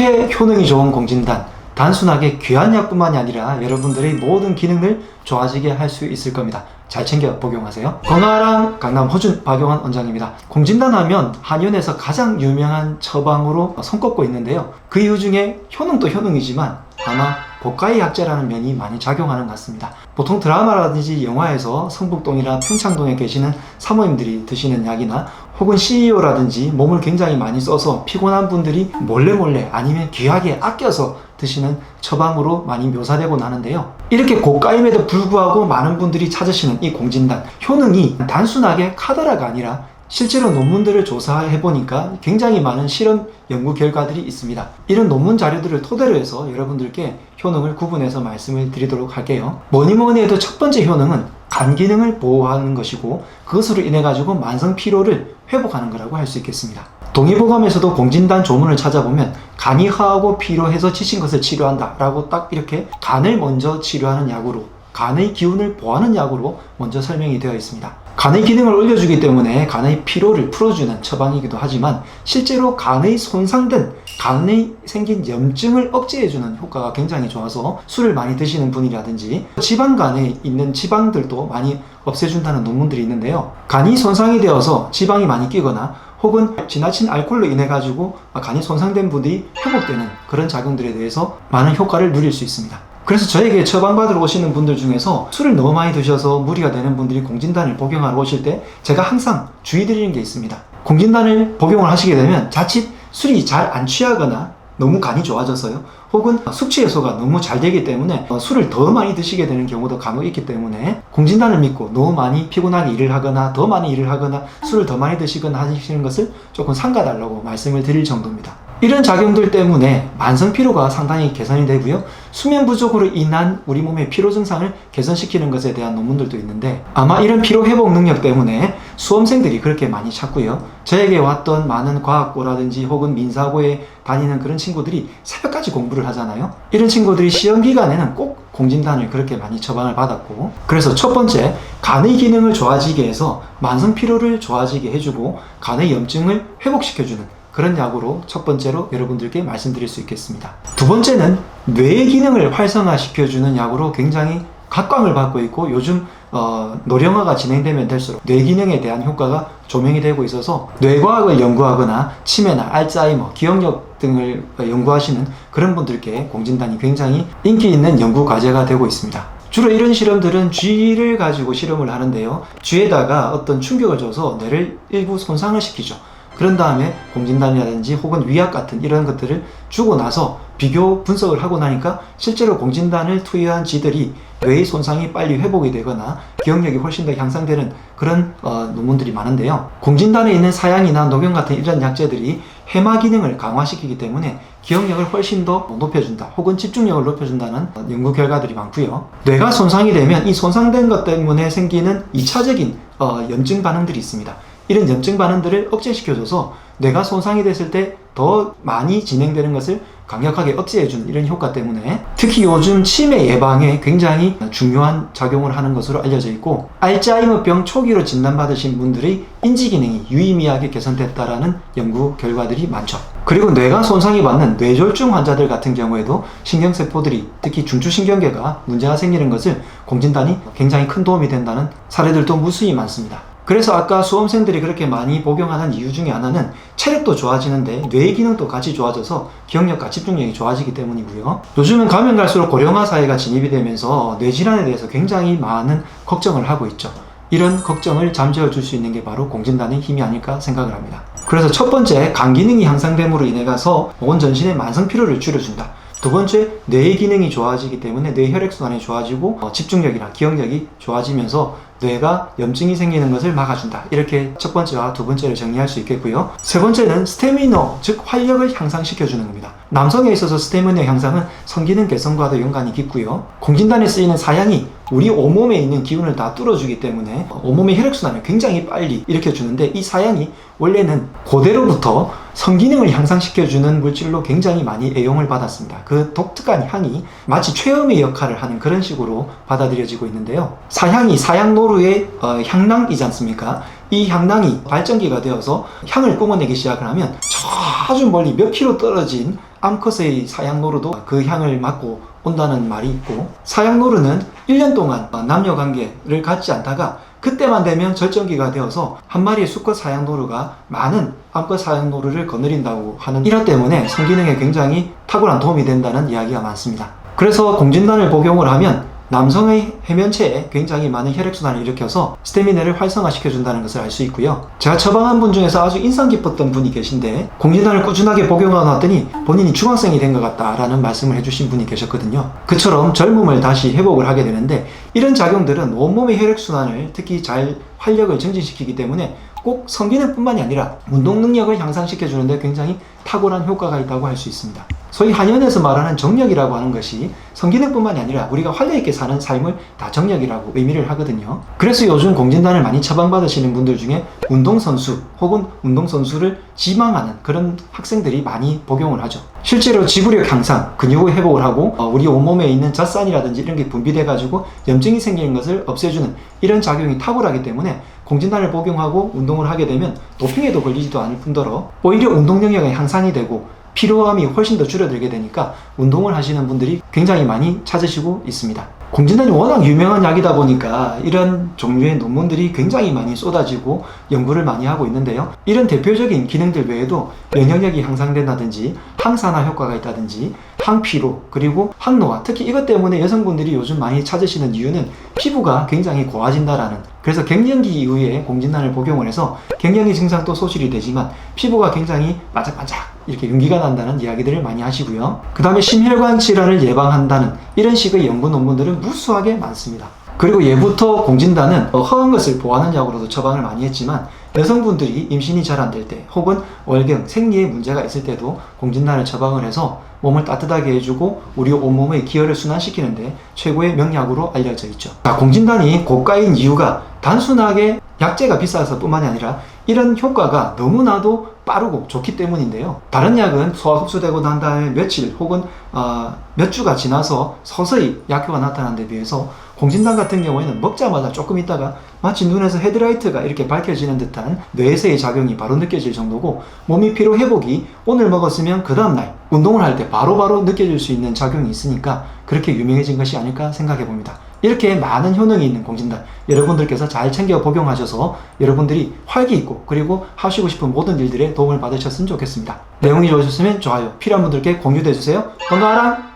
이렇게 효능이 좋은 공진단, 단순하게 귀한 약뿐만이 아니라 여러분들의 모든 기능을 좋아지게 할 수 있을 겁니다. 잘 챙겨 복용하세요. 건강한 강남 허준 박용환 원장입니다. 공진단 하면 한의원에서 가장 유명한 처방으로 손꼽고 있는데요. 그 이유 중에 효능도 효능이지만 아마 고가의 약재라는 면이 많이 작용하는 것 같습니다. 보통 드라마라든지 영화에서 성북동이나 평창동에 계시는 사모님들이 드시는 약이나 혹은 CEO라든지 몸을 굉장히 많이 써서 피곤한 분들이 몰래 아니면 귀하게 아껴서 드시는 처방으로 많이 묘사되곤 하는데요. 이렇게 고가임에도 불구하고 많은 분들이 찾으시는 이 공진단, 효능이 단순하게 카더라가 아니라 실제로 논문들을 조사해보니까 굉장히 많은 실험 연구 결과들이 있습니다. 이런 논문 자료들을 토대로 해서 여러분들께 효능을 구분해서 말씀을 드리도록 할게요. 뭐니 해도 첫 번째 효능은 간 기능을 보호하는 것이고, 그것으로 인해 가지고 만성 피로를 회복하는 거라고 할 수 있겠습니다. 동의보감에서도 공진단 조문을 찾아보면 간이 허하고 피로해서 지친 것을 치료한다 라고 딱 이렇게 간을 먼저 치료하는 약으로, 간의 기운을 보하는 약으로 먼저 설명이 되어 있습니다. 간의 기능을 올려주기 때문에 간의 피로를 풀어주는 처방이기도 하지만, 실제로 간의 손상된, 간에 생긴 염증을 억제해주는 효과가 굉장히 좋아서 술을 많이 드시는 분이라든지 지방간에 있는 지방들도 많이 없애준다는 논문들이 있는데요. 간이 손상이 되어서 지방이 많이 끼거나 혹은 지나친 알코올로 인해 가지고 간이 손상된 분들이 회복되는 그런 작용들에 대해서 많은 효과를 누릴 수 있습니다. 그래서 저에게 처방받으러 오시는 분들 중에서 술을 너무 많이 드셔서 무리가 되는 분들이 공진단을 복용하러 오실 때 제가 항상 주의 드리는 게 있습니다. 공진단을 복용을 하시게 되면 자칫 술이 잘 안 취하거나 너무 간이 좋아져서요, 혹은 숙취 해소가 너무 잘 되기 때문에 술을 더 많이 드시게 되는 경우도 간혹 있기 때문에 공진단을 믿고 너무 많이 피곤하게 일을 하거나 더 많이 일을 하거나 술을 더 많이 드시거나 하시는 것을 조금 삼가달라고 말씀을 드릴 정도입니다. 이런 작용들 때문에 만성 피로가 상당히 개선이 되고요, 수면 부족으로 인한 우리 몸의 피로 증상을 개선시키는 것에 대한 논문들도 있는데, 아마 이런 피로 회복 능력 때문에 수험생들이 그렇게 많이 찾고요, 저에게 왔던 많은 과학고라든지 혹은 민사고에 다니는 그런 친구들이 새벽까지 공부를 하잖아요. 이런 친구들이 시험 기간에는 꼭 공진단을 그렇게 많이 처방을 받았고, 그래서 첫 번째, 간의 기능을 좋아지게 해서 만성 피로를 좋아지게 해주고 간의 염증을 회복시켜주는 그런 약으로 첫 번째로 여러분들께 말씀드릴 수 있겠습니다. 두 번째는 뇌의 기능을 활성화시켜주는 약으로 굉장히 각광을 받고 있고, 요즘 노령화가 진행되면 될수록 뇌 기능에 대한 효과가 조명이 되고 있어서 뇌과학을 연구하거나 치매나 알츠하이머, 기억력 등을 연구하시는 그런 분들께 공진단이 굉장히 인기 있는 연구 과제가 되고 있습니다. 주로 이런 실험들은 쥐를 가지고 실험을 하는데요, 쥐에다가 어떤 충격을 줘서 뇌를 일부 손상을 시키죠. 그런 다음에 공진단이라든지 혹은 위약 같은 이런 것들을 주고 나서 비교 분석을 하고 나니까 실제로 공진단을 투여한 쥐들이 뇌의 손상이 빨리 회복이 되거나 기억력이 훨씬 더 향상되는 그런 논문들이 많은데요. 공진단에 있는 사양이나 녹용 같은 이런 약재들이 해마 기능을 강화시키기 때문에 기억력을 훨씬 더 높여준다 혹은 집중력을 높여준다는 연구 결과들이 많고요. 뇌가 손상이 되면 이 손상된 것 때문에 생기는 2차적인 염증 반응들이 있습니다. 이런 염증 반응들을 억제시켜줘서 뇌가 손상이 됐을 때 더 많이 진행되는 것을 강력하게 억제해주는 이런 효과 때문에 특히 요즘 치매 예방에 굉장히 중요한 작용을 하는 것으로 알려져 있고, 알츠하이머병 초기로 진단받으신 분들의 인지기능이 유의미하게 개선됐다라는 연구 결과들이 많죠. 그리고 뇌가 손상이 받는 뇌졸중 환자들 같은 경우에도 신경세포들이, 특히 중추신경계가 문제가 생기는 것을 공진단이 굉장히 큰 도움이 된다는 사례들도 무수히 많습니다. 그래서 아까 수험생들이 그렇게 많이 복용하는 이유 중에 하나는 체력도 좋아지는데 뇌의 기능도 같이 좋아져서 기억력과 집중력이 좋아지기 때문이고요. 요즘은 가면 갈수록 고령화 사회가 진입이 되면서 뇌질환에 대해서 굉장히 많은 걱정을 하고 있죠. 이런 걱정을 잠재워 줄 수 있는 게 바로 공진단의 힘이 아닐까 생각을 합니다. 그래서 첫 번째, 간 기능이 향상됨으로 인해 가서 온 전신의 만성 피로를 줄여준다. 두 번째, 뇌의 기능이 좋아지기 때문에 뇌 혈액순환이 좋아지고 집중력이나 기억력이 좋아지면서 뇌가 염증이 생기는 것을 막아준다. 이렇게 첫 번째와 두 번째를 정리할 수 있겠고요. 세 번째는 스태미너, 즉 활력을 향상시켜주는 겁니다. 남성에 있어서 스태미너 향상은 성기능 개선과도 연관이 깊고요. 공진단에 쓰이는 사양이 우리 온몸에 있는 기운을 다 뚫어주기 때문에 온몸의 혈액순환을 굉장히 빨리 일으켜주는데, 이 사양이 원래는 고대로부터 성기능을 향상시켜주는 물질로 굉장히 많이 애용을 받았습니다. 그 독특한 향이 마치 최음의 역할을 하는 그런 식으로 받아들여지고 있는데요. 사향이 사양노루의 향낭이지 않습니까? 이 향낭이 발전기가 되어서 향을 뿜어내기 시작을 하면 아주 멀리 몇 킬로 떨어진 암컷의 사양노루도 그 향을 맡고 온다는 말이 있고, 사양노루는 1년 동안 남녀관계를 갖지 않다가 그때만 되면 절정기가 되어서 한 마리의 수컷 사양노루가 많은 암컷 사양노루를 거느린다고 하는 일화 때문에 성기능에 굉장히 탁월한 도움이 된다는 이야기가 많습니다. 그래서 공진단을 복용을 하면 남성의 해면체에 굉장히 많은 혈액순환을 일으켜서 스태미나를 활성화시켜준다는 것을 알 수 있고요. 제가 처방한 분 중에서 아주 인상 깊었던 분이 계신데, 공진단을 꾸준하게 복용하고 났더니 본인이 중학생이 된 것 같다라는 말씀을 해주신 분이 계셨거든요. 그처럼 젊음을 다시 회복을 하게 되는데, 이런 작용들은 온몸의 혈액순환을 특히 잘 활력을 증진시키기 때문에 꼭 성기능뿐만이 아니라 운동 능력을 향상시켜주는데 굉장히 탁월한 효과가 있다고 할 수 있습니다. 소위 한의원에서 말하는 정력이라고 하는 것이 성기능뿐만이 아니라 우리가 활력있게 사는 삶을 다 정력이라고 의미를 하거든요. 그래서 요즘 공진단을 많이 처방받으시는 분들 중에 운동선수 혹은 운동선수를 지망하는 그런 학생들이 많이 복용을 하죠. 실제로 지구력 향상, 근육의 회복을 하고 우리 온몸에 있는 젖산이라든지 이런 게 분비돼 가지고 염증이 생기는 것을 없애주는 이런 작용이 탁월하기 때문에 공진단을 복용하고 운동을 하게 되면 도핑에도 걸리지도 않을 뿐더러 오히려 운동 능력이 향상이 되고 피로함이 훨씬 더 줄어들게 되니까 운동을 하시는 분들이 굉장히 많이 찾으시고 있습니다. 공진단이 워낙 유명한 약이다 보니까 이런 종류의 논문들이 굉장히 많이 쏟아지고 연구를 많이 하고 있는데요. 이런 대표적인 기능들 외에도 면역력이 향상된다든지 항산화 효과가 있다든지 항피로, 그리고 항노화, 특히 이것 때문에 여성분들이 요즘 많이 찾으시는 이유는 피부가 굉장히 고와진다라는, 그래서 갱년기 이후에 공진단을 복용을 해서 갱년기 증상도 소실이 되지만 피부가 굉장히 바짝바짝 이렇게 윤기가 난다는 이야기들을 많이 하시고요. 그 다음에 심혈관 질환을 예방한다는 이런 식의 연구 논문들은 무수하게 많습니다. 그리고 예부터 공진단은 허한 것을 보하는 약으로도 처방을 많이 했지만 여성분들이 임신이 잘 안 될 때 혹은 월경, 생리에 문제가 있을 때도 공진단을 처방을 해서 몸을 따뜻하게 해주고 우리 온몸의 기혈을 순환시키는데 최고의 명약으로 알려져 있죠. 공진단이 고가인 이유가 단순하게 약재가 비싸서 뿐만이 아니라 이런 효과가 너무나도 빠르고 좋기 때문인데요. 다른 약은 소화 흡수되고 난 다음에 며칠 혹은 몇 주가 지나서 서서히 약효가 나타나는 데 비해서 공진단 같은 경우에는 먹자마자 조금 있다가 마치 눈에서 헤드라이트가 이렇게 밝혀지는 듯한 뇌에서의 작용이 바로 느껴질 정도고, 몸이 피로 회복이 오늘 먹었으면 그 다음날 운동을 할 때 바로바로 느껴질 수 있는 작용이 있으니까 그렇게 유명해진 것이 아닐까 생각해 봅니다. 이렇게 많은 효능이 있는 공진단, 여러분들께서 잘 챙겨 복용하셔서 여러분들이 활기 있고 그리고 하시고 싶은 모든 일들에 도움을 받으셨으면 좋겠습니다. 내용이 좋으셨으면 좋아요, 필요한 분들께 공유해 주세요. 건강하라!